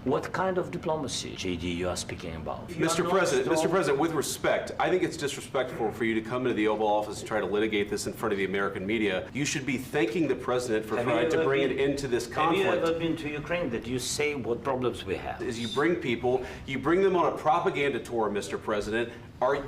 What kind of diplomacy, JD, you are speaking about? Mr. President, with respect, I think it's disrespectful for you to come into the Oval Office and try to litigate this in front of the American media. You should be thanking the President for trying to bring it into this conflict. Have you ever been to Ukraine that you say what problems we have? As you bring people, you bring them on a propaganda tour, Mr. President.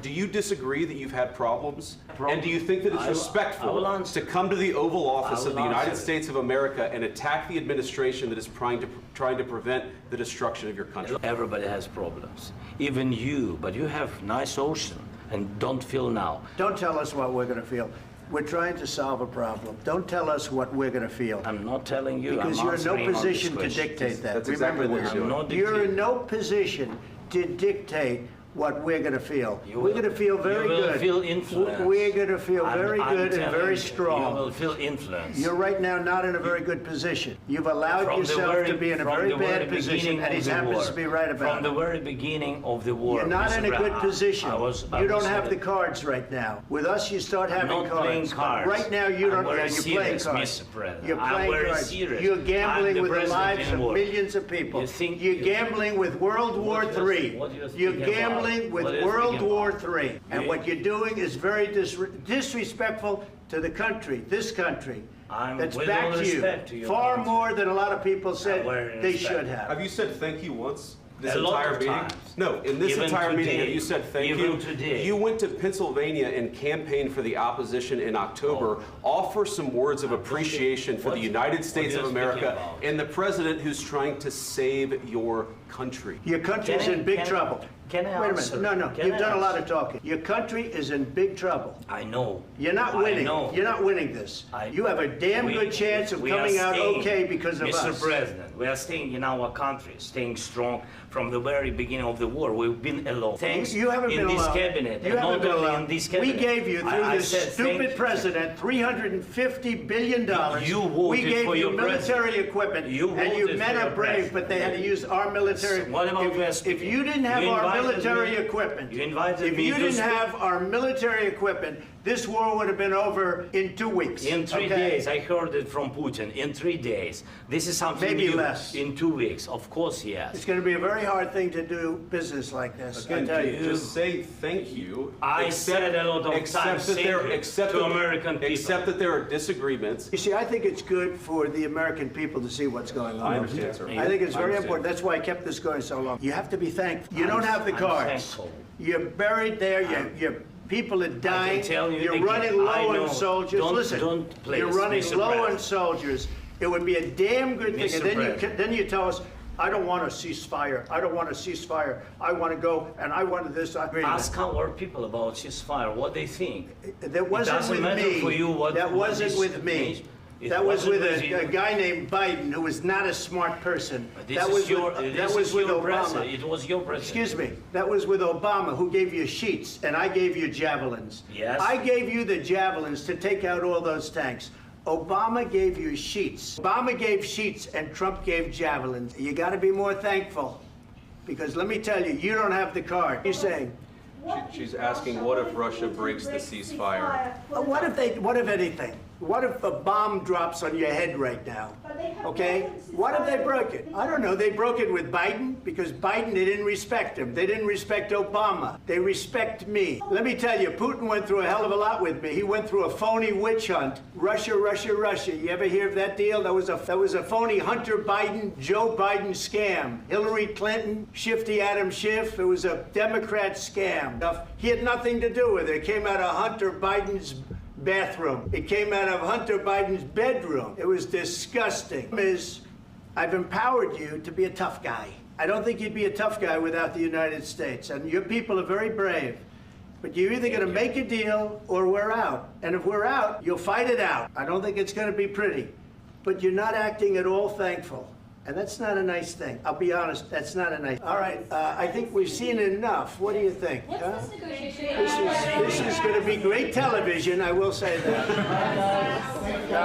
Do you disagree that you've had problems? And do you think that it's respectful to come to the Oval Office of the United States of America and attack the administration that is trying to prevent the destruction of your country? Everybody has problems, even you, but you have nice ocean and don't feel now. Don't tell us what we're going to feel. We're trying to solve a problem. Don't tell us what we're going to feel. I'm not telling you. Because you're in no position to dictate that. That's exactly what you're doing. You're in no position to dictate what we're going to feel. We're going to feel very good. You will feel influence. We're going to feel very good and very strong. You will feel influence. You're right now not in a very good position. You've allowed yourself to be in a very bad position, and he happens to be right about it. From the very beginning of the war. You're not in a good position. You don't have the cards right now. With us, you start having cards. I'm not playing cards. Right now, you don't. You're playing cards. You're playing cards. You're gambling with the lives of millions of people. You're gambling with World War III. You're gambling with World War III. And what you're doing is very disrespectful to the country, this country. That's back to you far more than a lot of people said they should have. Have you said thank you once? This A lot entire of meeting? times. No, in this Even entire meeting, today. have you said thank Even you? today. You went to Pennsylvania and campaigned for the opposition in October. Offer some words of appreciation for the United States of America and the president who's trying to save your country. Your country is in big trouble. Can I Wait a answer? minute. No, Can you've I done a lot of answer? talking. Your country is in big trouble. I know. You're not winning. I know. You're not winning this. You have a damn good chance of coming out okay because of us. Mr. President, we are staying in our country, staying strong from the very beginning of the war. We've been alone. Thanks You haven't in been this alone. cabinet. You and haven't not been only alone. in this cabinet. We gave you, through I this said stupid president, $350 billion. You voted we gave for you your military president. equipment, You and you voted men for are your brave, president. but they had to use our military. What about If you didn't have our military equipment, You invited if me you to didn't speak. have our military equipment, this war would have been over in 2 weeks. In 3 okay? days, I heard it from Putin. In 3 days, this is something Maybe new. less. In 2 weeks, of course, yes. It's going to be a very hard thing to do business like this. I tell you. Just say thank you. I said a lot of times thank you to American people. Except that there are disagreements. You see, I think it's good for the American people to see what's going on. I understand, sir. I think it's I very understand. important. That's why I kept this going so long. You have to be thankful. You don't have the I'm cards. thankful. You're buried there. Your people are dying. tell you You're again, running I low know. on soldiers. Listen, Don't please, you're running Mr. low on President. soldiers. It would be a damn good thing. Mr. And then you tell us, I don't want a ceasefire. I don't want a ceasefire. I want to go and I want this. Ask our people about ceasefire, what they think. That wasn't doesn't with matter me. for you what That wasn't this with me. means. It That was wasn't with you. a guy named Biden, who was not a smart person. This That is was your, with, this that was is with your Obama. president. It was your president. Excuse me. That was with Obama, who gave you sheets, and I gave you javelins. Yes. I gave you the javelins to take out all those tanks. Obama gave you sheets. Obama gave sheets, and Trump gave javelins. You got to be more thankful, because let me tell you, you don't have the card. You're saying, She's asking, what if Russia breaks the ceasefire? what if anything? What if a bomb drops on your head right now? Okay? What if they broke it? I don't know. They broke it with Biden because Biden, they didn't respect him. They didn't respect Obama. They respect me. Let me tell you, Putin went through a hell of a lot with me. He went through a phony witch hunt. Russia, Russia, Russia. You ever hear of that deal? That was a phony Hunter Biden, Joe Biden scam. Hillary Clinton, Shifty Adam Schiff. It was a Democrat scam. He had nothing to do with it. It came out of Hunter Biden's bathroom. It came out of Hunter Biden's bedroom. It was disgusting. I've empowered you to be a tough guy. I don't think you'd be a tough guy without the United States. And your people are very brave. But you're either going to make a deal or we're out. And if we're out, you'll fight it out. I don't think it's going to be pretty. But you're not acting at all thankful. And that's not a nice thing. I'll be honest, that's not a nice. All right, I think we've seen enough. What do you think? Huh? This is going to be great television, I will say that.